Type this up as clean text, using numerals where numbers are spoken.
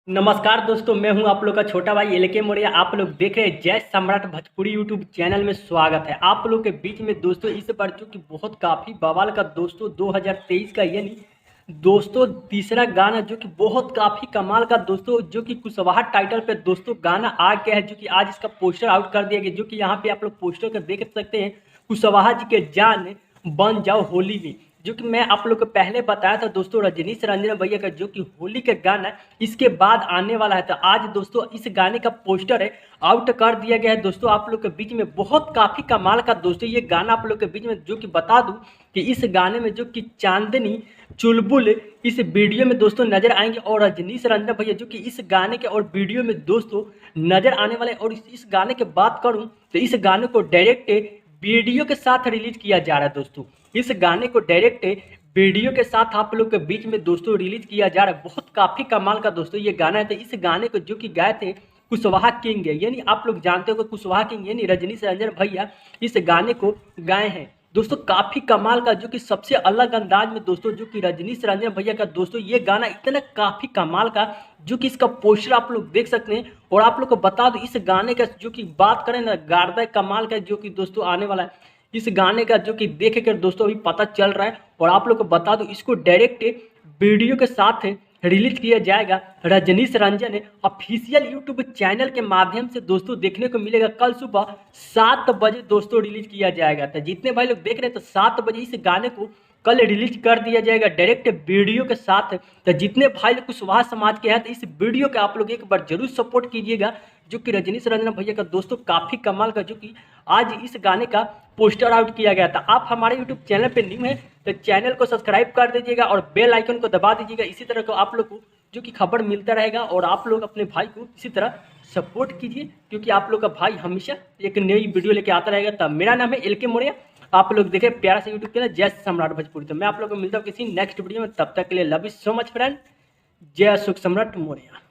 नमस्कार दोस्तों, मैं हूं आप लोग का छोटा भाई एल के मौर्य। आप लोग देख रहे हैं जय सम्राट भोजपुरी यूट्यूब चैनल में। स्वागत है आप लोग के बीच में दोस्तों। इस बार जो कि बहुत काफ़ी बवाल का दोस्तों 2023 का यानी दोस्तों तीसरा गाना जो कि बहुत काफ़ी कमाल का दोस्तों, जो कि कुशवाहा टाइटल पे दोस्तों गाना आ गया है। जो कि आज इसका पोस्टर आउट कर दिया गया, जो कि यहाँ पे आप लोग पोस्टर का देख सकते हैं। कुशवाहा जी के जान बन जाओ होली में, जो कि मैं आप लोग को पहले बताया था दोस्तों, रजनीश रंजन भैया का जो कि होली का गाना इसके बाद आने वाला है। तो आज दोस्तों इस गाने का पोस्टर है आउट कर दिया गया है दोस्तों आप लोग के बीच में। बहुत काफ़ी कमाल का दोस्तों ये गाना आप लोग के बीच में, जो कि बता दूं कि इस गाने में जो कि चांदनी चुलबुल इस वीडियो में दोस्तों नजर आएंगे, और रजनीश रंजन भैया जो कि इस गाने के और वीडियो में दोस्तों नजर आने वाले। और इस गाने की बात करूं तो इस गाने को डायरेक्ट वीडियो के साथ रिलीज किया जा रहा है दोस्तों। इस गाने को डायरेक्ट वीडियो के साथ आप लोग के बीच में दोस्तों रिलीज किया जा रहा है। बहुत काफी कमाल का दोस्तों ये गाना है। तो इस गाने को जो कि गाए थे कुशवाहा किंग है, यानी आप लोग जानते हो कि कुशवाहा किंग यानी रजनीश रंजन भैया इस गाने को गाए हैं दोस्तों। काफी कमाल का जो कि सबसे अलग अंदाज में दोस्तों, जो कि रजनीश रंजन भैया का दोस्तों ये गाना इतना काफी कमाल का, जो कि इसका पोस्टर आप लोग देख सकते हैं। और आप लोग को बता दो इस गाने का जो कि बात करें ना, गार्दा कमाल का जो कि दोस्तों आने वाला है। इस गाने का जो कि देख कर दोस्तों अभी पता चल रहा है। और आप लोग को बता दो इसको डायरेक्ट वीडियो के साथ रिलीज किया जाएगा Rajneesh Ranjan official YouTube channel के माध्यम से दोस्तों देखने को मिलेगा। कल सुबह 7 बजे दोस्तों रिलीज किया जाएगा। तो जितने भाई लोग देख रहे हैं तो 7 बजे इस गाने को कल रिलीज कर दिया जाएगा डायरेक्ट वीडियो के साथ। तो जितने भाई लोग कुशवाहा समाज के हैं तो इस वीडियो के आप लोग एक बार जरूर सपोर्ट कीजिएगा, जो कि रजनीश रंजन भैया का दोस्तों काफ़ी कमाल का, जो कि आज इस गाने का पोस्टर आउट किया गया था। आप हमारे यूट्यूब चैनल पे न्यू है तो चैनल को सब्सक्राइब कर दीजिएगा और बेल आइकन को दबा दीजिएगा। इसी तरह को आप लोग को जो कि खबर मिलता रहेगा। और आप लोग अपने भाई को इसी तरह सपोर्ट कीजिए, क्योंकि आप लोग का भाई हमेशा एक नई वीडियो लेके आता रहेगा। तब मेरा नाम है एल के मौर्य, आप लोग देखें प्यारा से यूट्यूब चैनल जय सम्राट भोजपुरी। तो मैं आप लोग को मिलता हूँ किसी नेक्स्ट वीडियो में, तब तक के लिए love you so much friend. जय सुख सम्राट मौर्य।